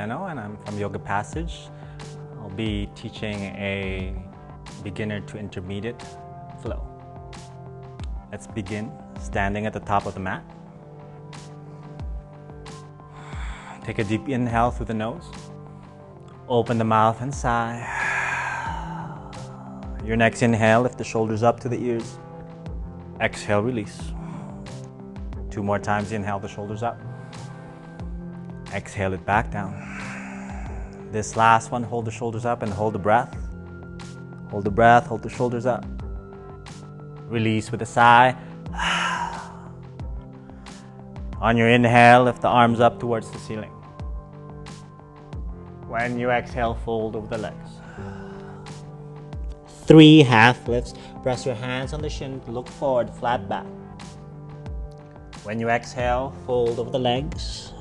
Menno and I'm from Yoga Passage. I'll be teaching a beginner to intermediate flow. Let's begin standing at the top of the mat. Take a deep inhale through the nose. Open the mouth and sigh. Your next inhale, lift the shoulders up to the ears. Exhale, release. 2 more times, inhale the shoulders up. Exhale it back down. This last one, hold the shoulders up and hold the breath. Hold the breath, hold the shoulders up. Release with a sigh. On your inhale, lift the arms up towards the ceiling. When you exhale, fold over the legs. 3 half lifts. Press your hands on the shin, look forward, flat back. When you exhale, fold over the legs.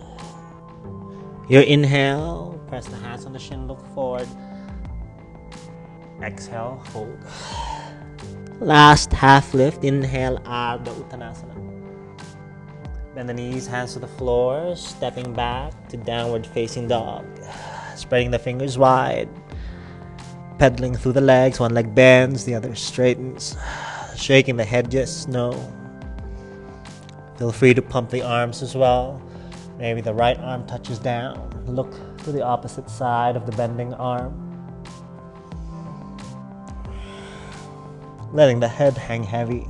Your inhale, press the hands on the shin, look forward. Exhale, fold. Last half lift, inhale, Ardha Uttanasana. Bend the knees, hands to the floor, stepping back to downward facing dog. Spreading the fingers wide. Pedaling through the legs, one leg bends, the other straightens. Shaking the head, yes, no. Feel free to pump the arms as well. Maybe the right arm touches down. Look to the opposite side of the bending arm. Letting the head hang heavy.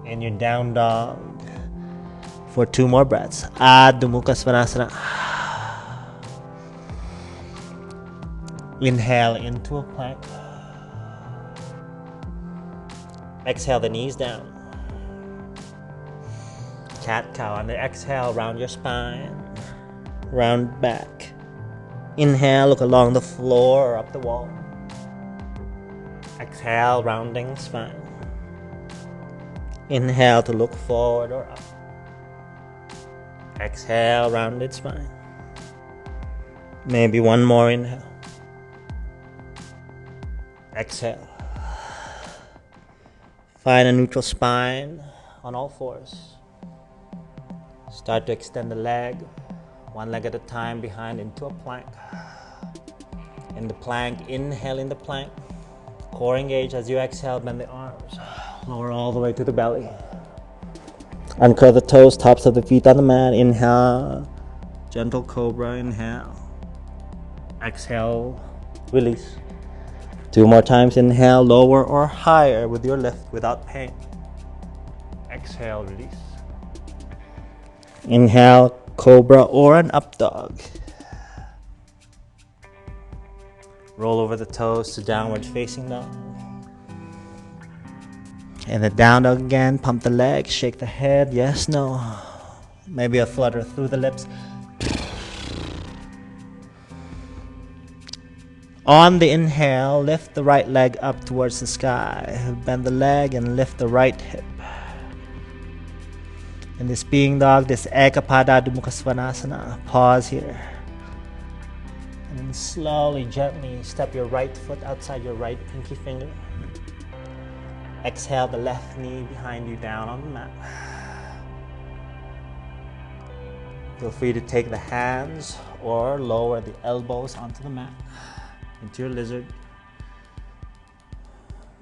In your down dog for 2 more breaths. Adho Mukha Svanasana. Inhale into a plank. Exhale the knees down. Cat-cow. On the exhale, round your spine. Round back. Inhale, look along the floor or up the wall. Exhale, rounding spine. Inhale to look forward or up. Exhale, rounded spine. Maybe 1 more inhale. Exhale. Find a neutral spine on all 4s. Start to extend the leg, 1 leg at a time behind into a plank. In the plank, inhale in the plank. Core engage as you exhale, bend the arms. Lower all the way to the belly. Uncurl the toes, tops of the feet on the mat. Inhale, gentle cobra, inhale. Exhale, release. 2 more times, inhale, lower or higher with your lift without pain. Exhale, release. Inhale, cobra or an up dog. Roll over the toes to downward facing dog. And the down dog again, pump the legs, shake the head, yes, no. Maybe a flutter through the lips. On the inhale, lift the right leg up towards the sky. Bend the leg and lift the right hip. In this being dog, this Ekapada Adho Mukha Svanasana, pause here. And then slowly, gently step your right foot outside your right pinky finger. Exhale the left knee behind you down on the mat. Feel free to take the hands or lower the elbows onto the mat. Into your lizard.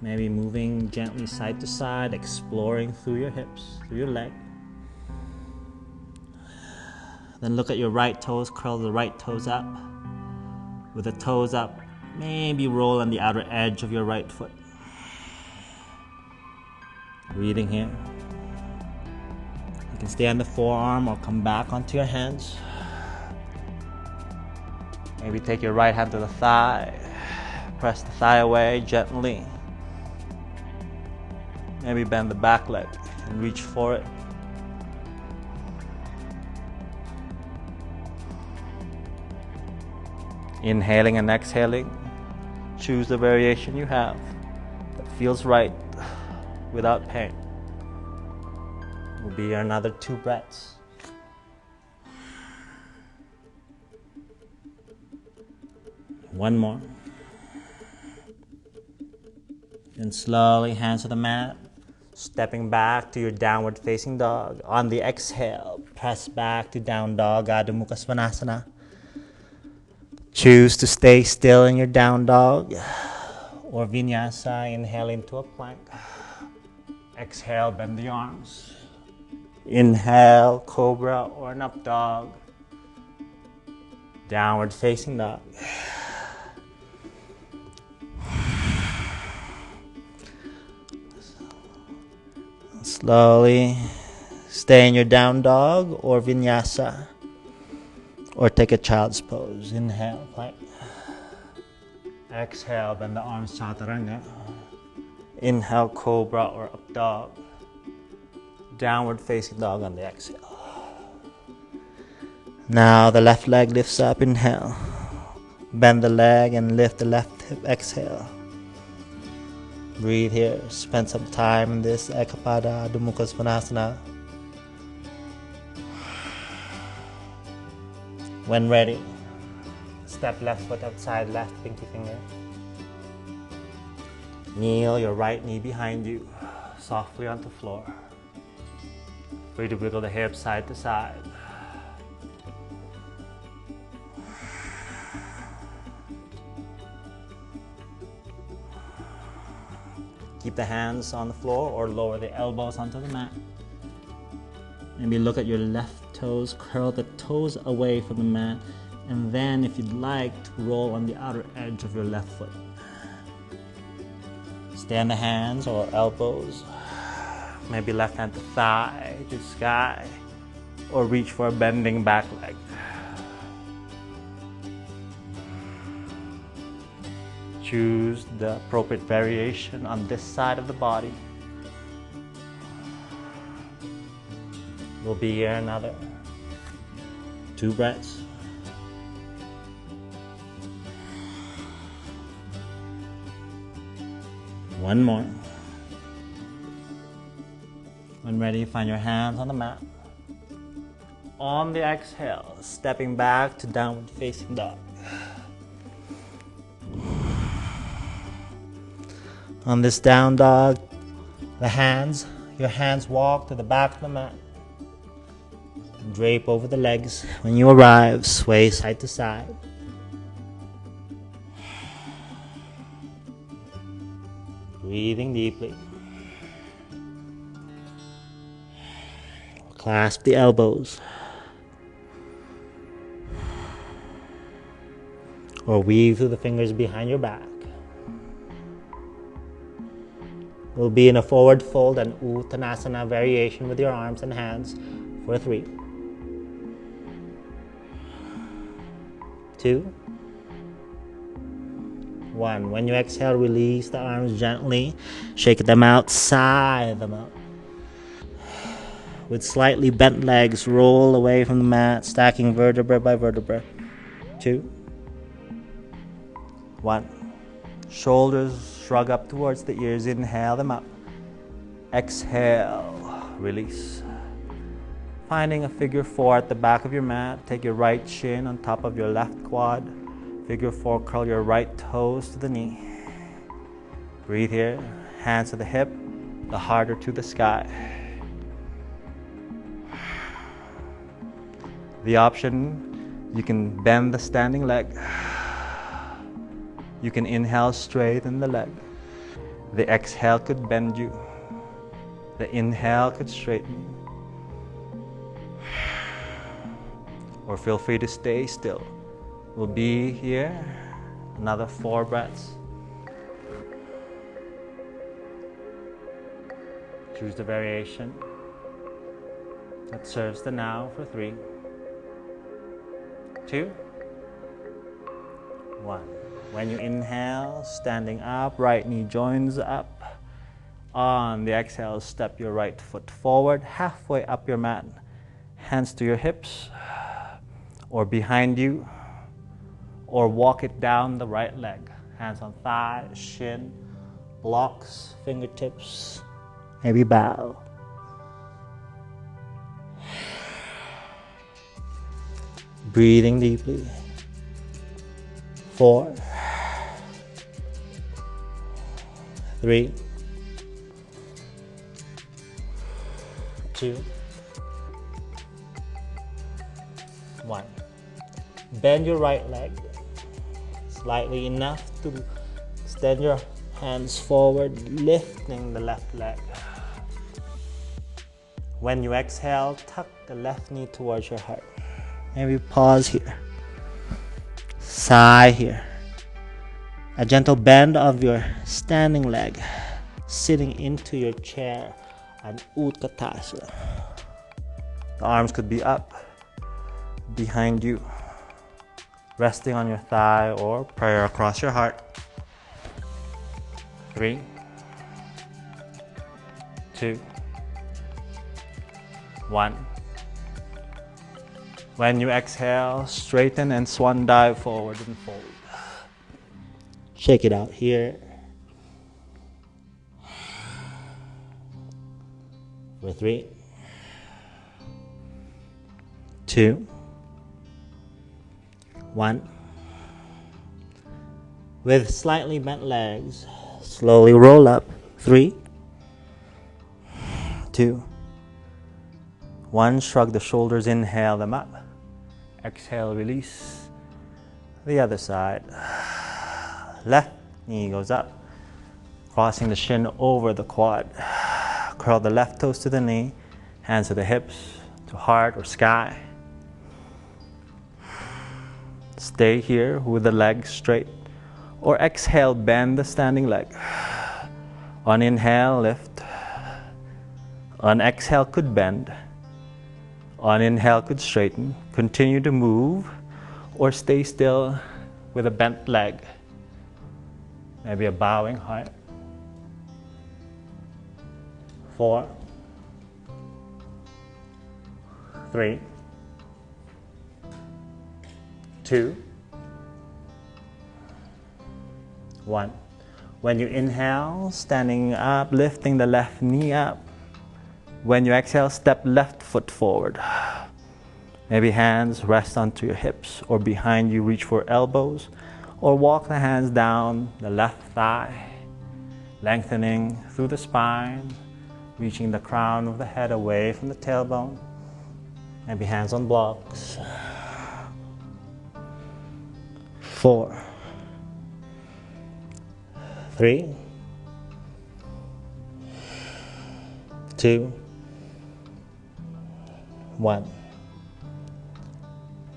Maybe moving gently side to side, exploring through your hips, through your leg. Then look at your right toes, curl the right toes up. With the toes up, maybe roll on the outer edge of your right foot. Breathing here. You can stay on the forearm or come back onto your hands. Maybe take your right hand to the thigh. Press the thigh away gently. Maybe bend the back leg and reach for it. Inhaling and exhaling. Choose the variation you have that feels right without pain. Will be another 2 breaths. One more. And slowly, hands to the mat. Stepping back to your downward facing dog. On the exhale, press back to down dog, Adho Mukha Svanasana. Choose to stay still in your down dog or vinyasa. Inhale into a plank. Exhale, bend the arms. Inhale, cobra or an up dog. Downward facing dog. Slowly stay in your down dog or vinyasa, or take a child's pose. Inhale, plank. Exhale, bend the arms, chaturanga. Inhale, cobra or up dog. Downward facing dog on the exhale. Now the left leg lifts up. Inhale. Bend the leg and lift the left hip. Exhale. Breathe here. Spend some time in this Ekapada Adho Mukha Svanasana. When ready, step left foot outside left pinky finger. Kneel your right knee behind you, softly onto floor. Free to wiggle the hips side to side. Keep the hands on the floor or lower the elbows onto the mat. Maybe look at your left toes, curl the toes away from the mat, and then if you'd like to roll on the outer edge of your left foot. Stand the hands or elbows, maybe left hand to thigh, to sky, or reach for a bending back leg. Choose the appropriate variation on this side of the body. We'll be here another 2 breaths. One more. When ready, find your hands on the mat. On the exhale, stepping back to downward facing dog. On this down dog, your hands walk to the back of the mat. Drape over the legs. When you arrive, sway side to side. Breathing deeply. Clasp the elbows. Or weave through the fingers behind your back. We'll be in a forward fold and Uttanasana variation with your arms and hands for 3, 2, 1. When you exhale, release the arms gently. Shake them out, sigh them out. With slightly bent legs, roll away from the mat, stacking vertebra by vertebra. 2, 1. Shoulders shrug up towards the ears. Inhale them up. Exhale, release. Finding a figure 4 at the back of your mat. Take your right shin on top of your left quad. Figure 4, curl your right toes to the knee. Breathe here. Hands to the hip, the heart or to the sky. The option, you can bend the standing leg. You can inhale, straighten the leg. The exhale could bend you. The inhale could straighten you. Or feel free to stay still. We'll be here another 4 breaths. Choose the variation that serves the now for 3, 2, 1. When you inhale, standing up, right knee joins up. On the exhale, step your right foot forward, halfway up your mat. Hands to your hips, or behind you, or walk it down the right leg. Hands on thigh, shin, blocks, fingertips, maybe bow. Breathing deeply. 4, 3, 2, 1. Bend your right leg slightly enough to extend your hands forward, lifting the left leg. When you exhale, tuck the left knee towards your heart. Maybe pause here. Sigh here. A gentle bend of your standing leg, sitting into your chair, an Utkatasana. The arms could be up, behind you, resting on your thigh or prayer across your heart. 3, 2, 1. When you exhale, straighten and swan dive forward and fold. Shake it out here. For 3, 2, 1. With slightly bent legs, slowly roll up. 3, 2, 1. Shrug the shoulders, inhale them up. Exhale, release. The other side. Left knee goes up, crossing the shin over the quad. Curl the left toes to the knee, hands to the hips, to heart or sky. Stay here with the legs straight. Or exhale, bend the standing leg. On inhale, lift. On exhale, could bend. On inhale, could straighten. Continue to move or stay still with a bent leg. Maybe a bowing heart. 4, 3, 2, 1. When you inhale, standing up, lifting the left knee up. When you exhale, step left foot forward. Maybe hands rest onto your hips or behind you, reach for elbows, or walk the hands down the left thigh, lengthening through the spine, reaching the crown of the head away from the tailbone. Maybe hands on blocks. 4, 3, 2, 1.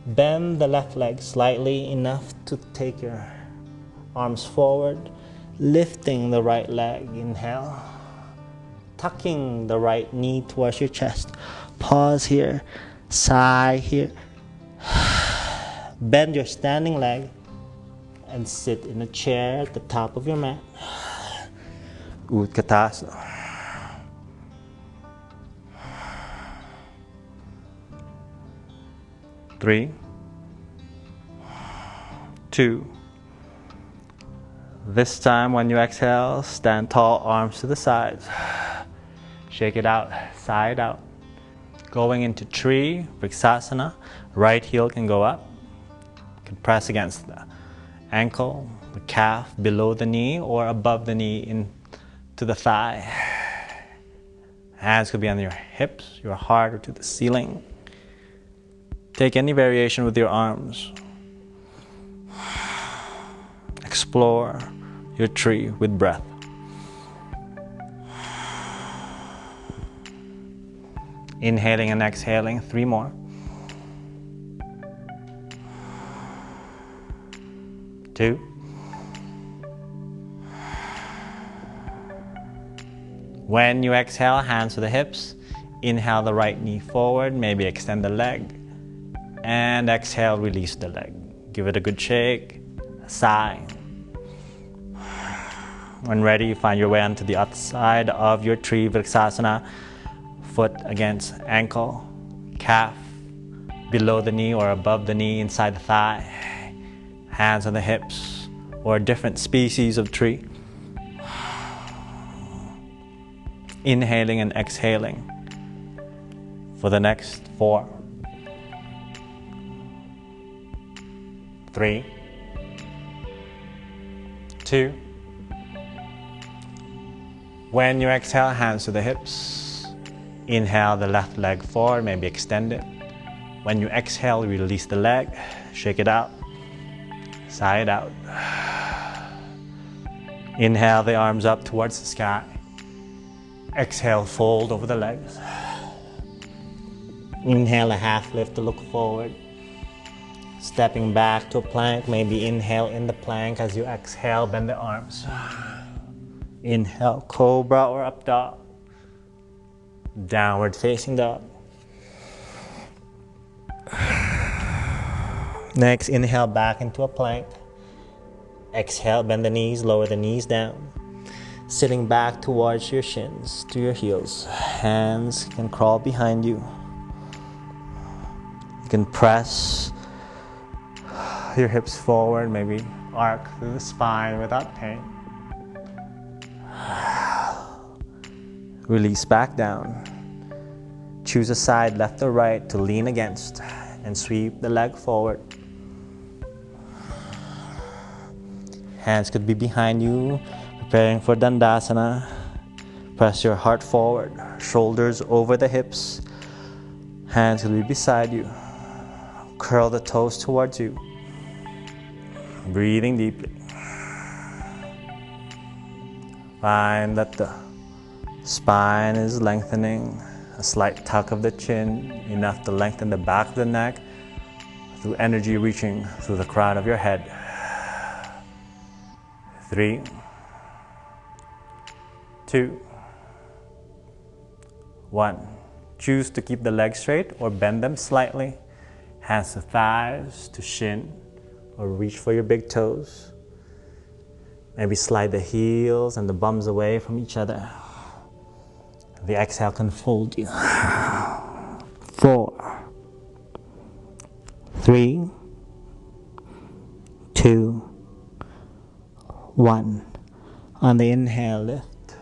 Bend the left leg slightly enough to take your arms forward, lifting the right leg. Inhale, tucking the right knee towards your chest. Pause here, sigh here. Bend your standing leg and sit in a chair at the top of your mat. Utkatasana. 3, 2. This time when you exhale, stand tall, arms to the sides. Shake it out, side out. Going into tree, Vriksasana. Right heel can go up. You can press against the ankle, the calf, below the knee or above the knee into the thigh. Hands could be on your hips, your heart, or to the ceiling. Take any variation with your arms. Explore your tree with breath. Inhaling and exhaling, 3 more. 2. When you exhale, hands to the hips. Inhale the right knee forward, maybe extend the leg. And exhale, release the leg. Give it a good shake, a sigh. When ready, you find your way onto the other side of your tree, Vriksasana. Foot against ankle, calf, below the knee or above the knee, inside the thigh. Hands on the hips, or a different species of tree. Inhaling and exhaling for the next 4, 3, 2. When you exhale, hands to the hips. Inhale the left leg forward, maybe extend it. When you exhale, release the leg, shake it out, side out. Inhale the arms up towards the sky. Exhale, fold over the legs. Inhale a half lift to look forward. Stepping back to a plank, maybe inhale in the plank as you exhale, bend the arms. Inhale, cobra or up dog. Downward facing dog. Next, inhale back into a plank. Exhale, bend the knees, lower the knees down. Sitting back towards your shins, to your heels. Hands can crawl behind you. You can press your hips forward, maybe arc through the spine without pain. Release back down. Choose a side, left or right, to lean against and sweep the leg forward. Hands could be behind you, preparing for Dandasana. Press your heart forward, shoulders over the hips. Hands could be beside you. Curl the toes towards you. Breathing deeply. Find that the spine is lengthening. A slight tuck of the chin, enough to lengthen the back of the neck through energy reaching through the crown of your head. 3, 2, 1. Choose to keep the legs straight or bend them slightly. Hands to thighs, to shin, or reach for your big toes. Maybe slide the heels and the bums away from each other. The exhale can fold you. 4, 3, 2, 1. On the inhale, lift.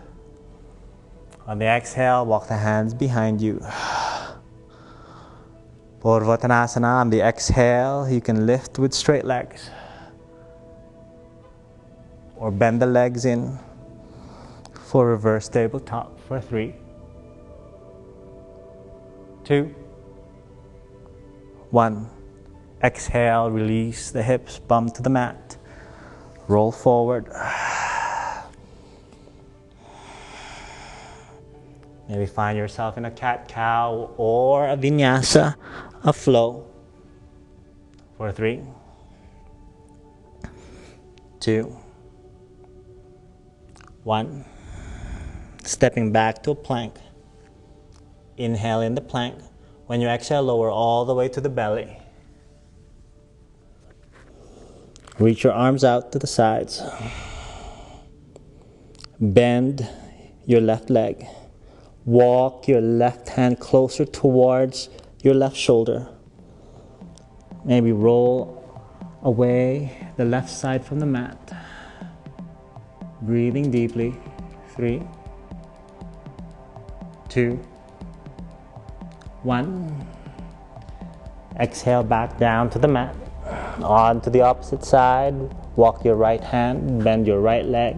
On the exhale, walk the hands behind you. Purvottanasana. On the exhale, you can lift with straight legs. Or bend the legs in for reverse tabletop for 3, 2, 1. Exhale, release the hips, bum to the mat. Roll forward. Maybe find yourself in a cat-cow or a vinyasa, a flow. For 3, 2, 1. Stepping back to a plank. Inhale in the plank. When you exhale, lower all the way to the belly. Reach your arms out to the sides. Bend your left leg. Walk your left hand closer towards your left shoulder. Maybe roll away the left side from the mat. Breathing deeply. 3, 2, 1. Exhale back down to the mat. On to the opposite side. Walk your right hand, bend your right leg,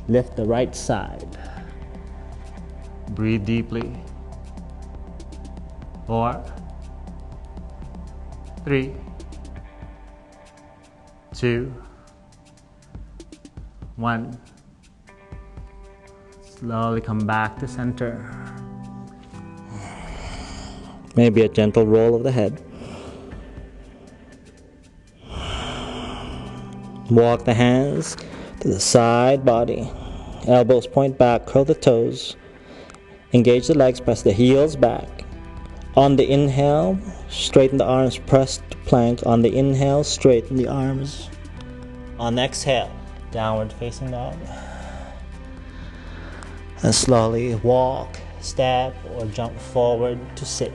lift the right side. Breathe deeply. 4, 3, 2, 1. Slowly come back to center. Maybe a gentle roll of the head. Walk the hands to the side body. Elbows point back, curl the toes. Engage the legs, press the heels back. On the inhale, straighten the arms, press to plank. On the inhale, straighten the arms. On the exhale, downward facing dog. And slowly walk, step, or jump forward to sit.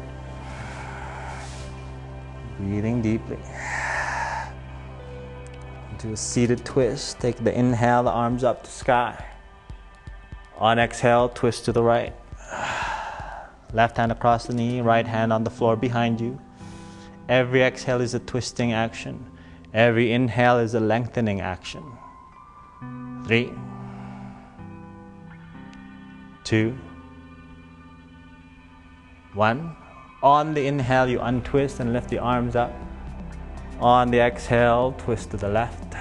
Breathing deeply. Do a seated twist. Take the inhale, the arms up to sky. On exhale, twist to the right. Left hand across the knee, right hand on the floor behind you. Every exhale is a twisting action. Every inhale is a lengthening action. 3, 2, 1. On the inhale, you untwist and lift the arms up. On the exhale, twist to the left.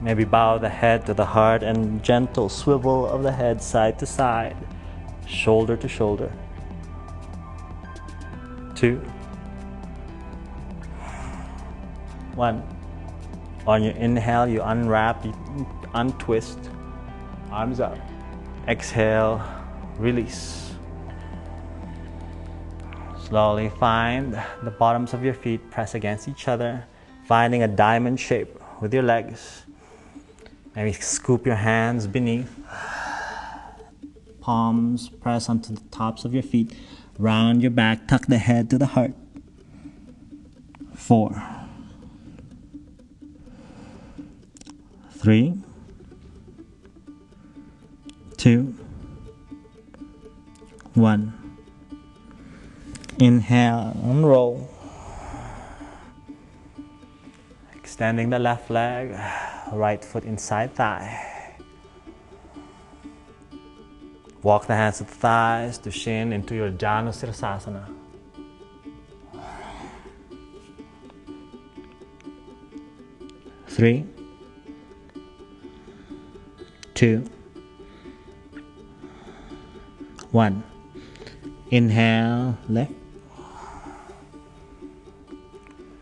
Maybe bow the head to the heart and gentle swivel of the head side to side, shoulder to shoulder. 2, 1. On your inhale, you unwrap, you untwist, arms up. Exhale, release. Slowly find the bottoms of your feet press against each other, finding a diamond shape with your legs. Maybe scoop your hands beneath. Palms press onto the tops of your feet. Round your back, tuck the head to the heart. 4, 3, 2, 1. Inhale and roll. Extending the left leg, right foot inside thigh. Walk the hands to the thighs to shin into your Janu Sirsasana. 3, 2, 1. Inhale, lift.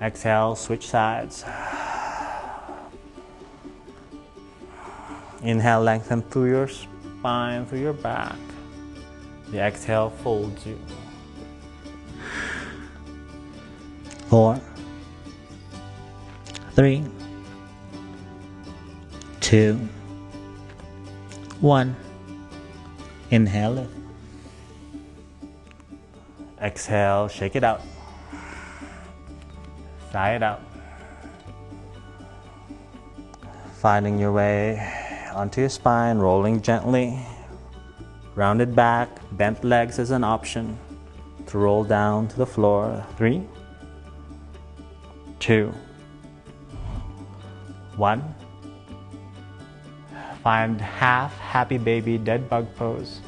Exhale, switch sides. Inhale, lengthen through your spine, through your back. The exhale folds you. 4, 3, 2, 1. Inhale, lift. Exhale, shake it out. Sigh it out. Finding your way onto your spine, rolling gently. Rounded back, bent legs is an option to roll down to the floor. 3, 2, 1. Find half happy baby dead bug pose.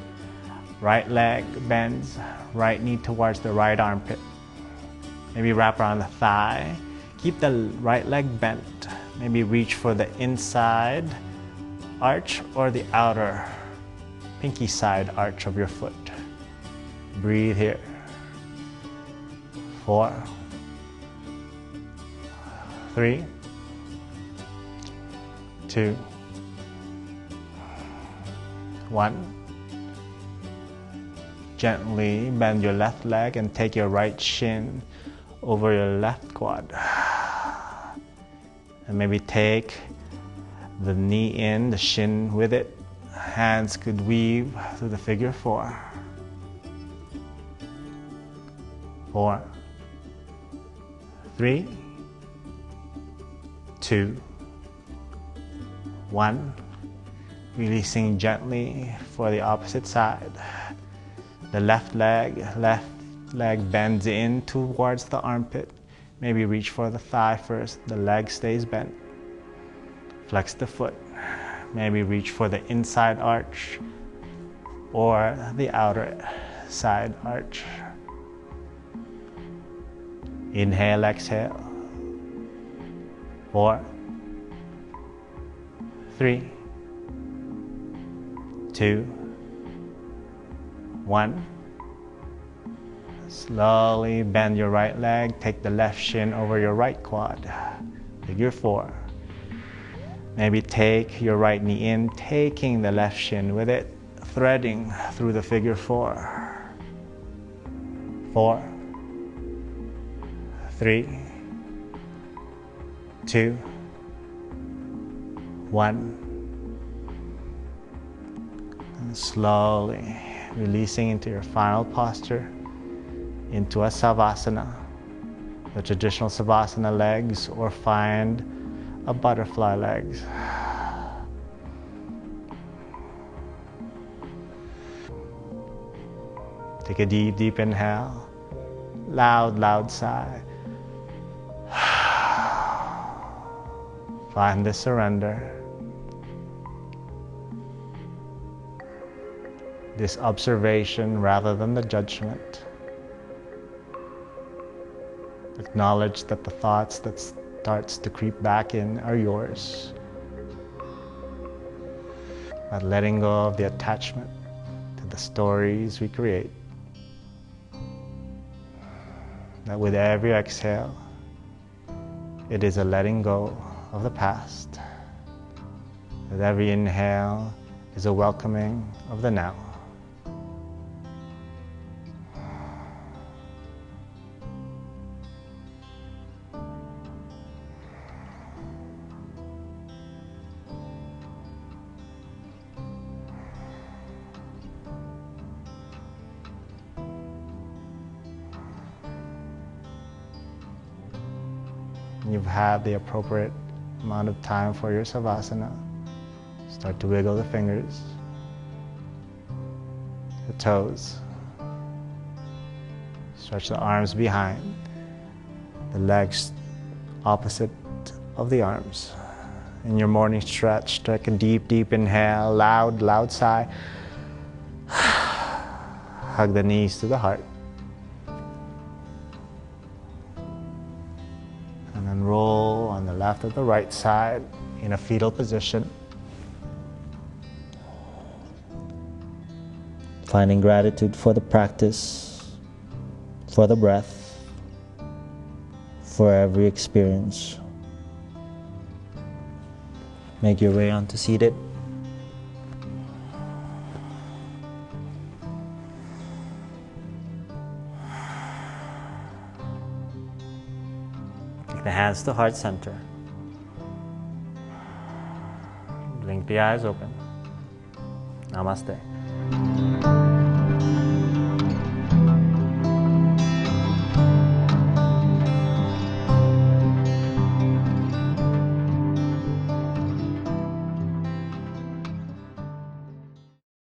Right leg bends, right knee towards the right armpit. Maybe wrap around the thigh. Keep the right leg bent. Maybe reach for the inside arch or the outer pinky side arch of your foot. Breathe here. 4, 3, 2, 1. Gently bend your left leg and take your right shin over your left quad. And maybe take the knee in, the shin with it. Hands could weave through the figure 4. 4, 3, 2, 1. Releasing gently for the opposite side. The left leg bends in towards the armpit. Maybe reach for the thigh first. The leg stays bent. Flex the foot. Maybe reach for the inside arch or the outer side arch. Inhale, exhale. 4, 3, 2, 1. Slowly bend your right leg. Take the left shin over your right quad. Figure 4. Maybe take your right knee in, taking the left shin with it, threading through the figure 4. 4, 3, 2, 1. And slowly releasing into your final posture, into a Savasana, the traditional Savasana legs, or find a butterfly legs. Take a deep, deep inhale, loud sigh. Find the surrender. this observation rather than the judgment. Acknowledge that the thoughts that starts to creep back in are yours. But letting go of the attachment to the stories we create. That with every exhale, it is a letting go of the past. That every inhale is a welcoming of the now. You've had the appropriate amount of time for your Savasana. Start to wiggle the fingers, the toes. Stretch the arms behind, the legs opposite of the arms. In your morning stretch, take a deep, deep inhale, loud sigh. Hug the knees to the heart. And then roll on the left or the right side in a fetal position. Finding gratitude for the practice, for the breath, for every experience. Make your way onto seated. Take the hands to heart center. Blink the eyes open. Namaste.